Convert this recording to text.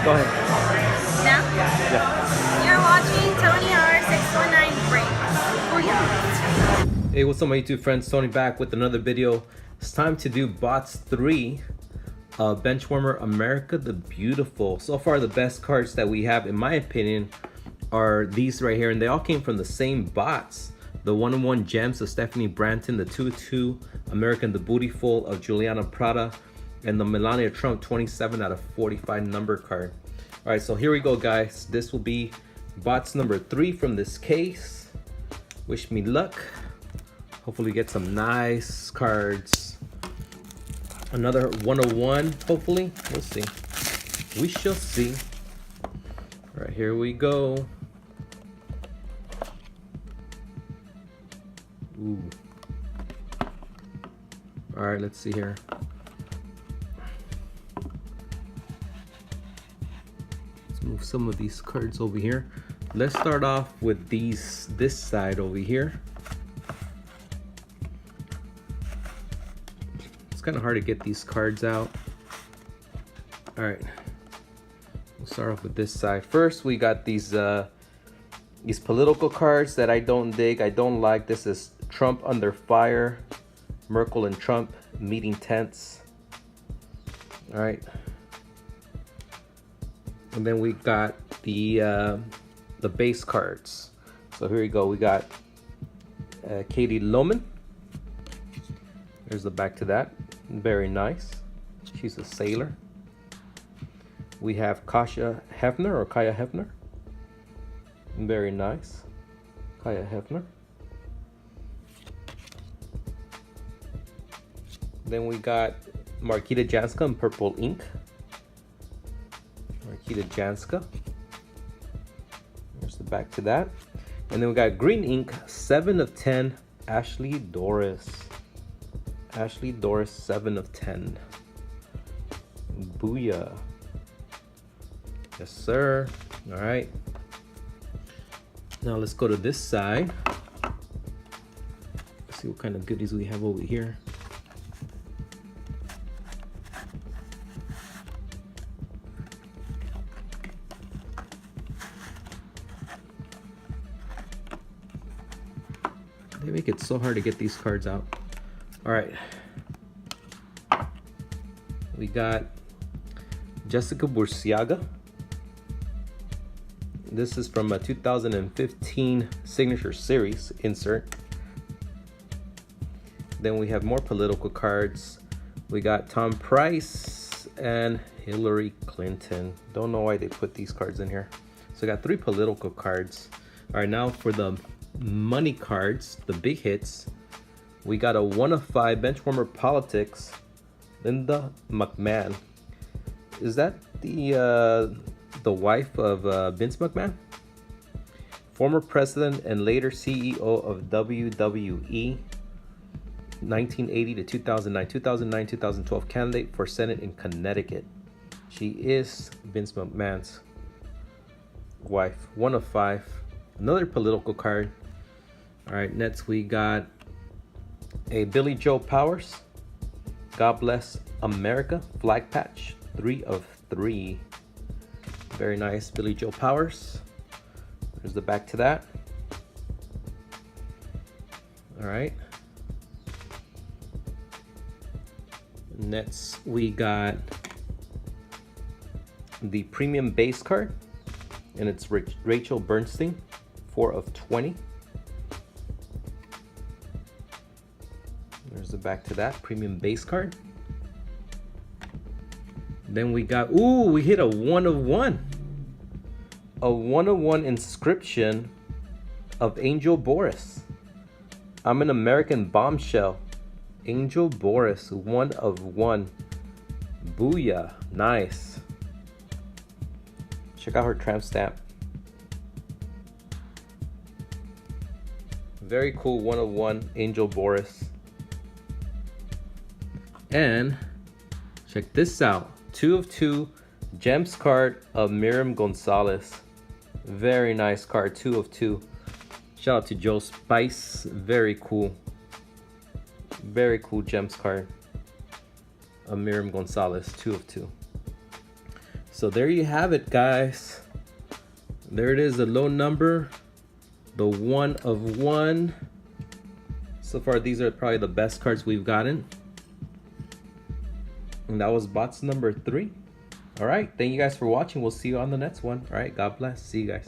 Go ahead. Now? Yeah. You're watching Tony R619 Breaks. Hey, what's up, my YouTube friends? Tony back with another video. It's time to do bots 3 Benchwarmer America the Beautiful. So far, the best cards that we have, in my opinion, are these right here, and they all came from the same bots. The 1-on-1 Gems of Stephanie Branton, the 2-2 American the Bootyful of Juliana Prada, and the Melania Trump 27 out of 45 number card. All right, so here we go, guys. This will be bots number 3 from this case. Wish me luck. Hopefully get some nice cards. Another 101, hopefully. We'll see. We shall see. All right, here we go. Ooh. All right, let's see here. Let's move some of these cards over here. Let's start off with this side over here. It's kind of hard to get these cards out. All right, we'll start off with this side. First, we got these political cards that I don't dig. I don't like. This is Trump under fire, Merkel and Trump meeting tense. All right, and then we got the base cards. So here we go. We got Katie Lohman. There's the back to that. Very nice. She's a sailor. We have Kaya Hefner. Very nice. Kaya Hefner. Then we got Markita Janska in purple ink. Markita Janska. There's the back to that. And then we got green ink, 7 of 10, Ashley Doris. Ashley Doris, 7 of 10. Booyah. Yes, sir. All right. Now let's go to this side. Let's see what kind of goodies we have over here. They make it so hard to get these cards out. All right. We got Jessica Burciaga. This is from a 2015 Signature Series insert. Then we have more political cards. We got Tom Price and Hillary Clinton. Don't know why they put these cards in here. So we got 3 political cards. All right, now for the money cards, the big hits. We got a 1 of 5 Benchwarmer Politics, Linda McMahon. Is that the wife of Vince McMahon? Former president and later CEO of WWE, 1980 to 2009, 2009, 2012 candidate for Senate in Connecticut. She is Vince McMahon's wife. 1 of 5. Another political card. All right, next we got a Billy Joe Powers, God Bless America flag patch, 3 of 3. Very nice, Billy Joe Powers. There's the back to that. All right. Next we got the premium base card, and it's Rachel Bernstein, 4 of 20. There's the back to that premium base card. Then we got, ooh, we hit a 1 of 1. A 1 of 1 inscription of Angel Boris. I'm an American bombshell. Angel Boris, 1 of 1. Booyah, nice. Check out her tramp stamp. Very cool 1 of 1 Angel Boris. And check this out, 2 of 2 Gems card of Miriam Gonzalez. Very nice card, 2 of 2. Shout out to Joe Spice. Very cool. Very cool Gems card of Miriam Gonzalez, 2 of 2. So there you have it, guys. There it is, the low number, the 1 of 1. So far, these are probably the best cards we've gotten. And that was box number 3. All right, thank you guys for watching. We'll see you on the next one. All right, God bless. See you guys.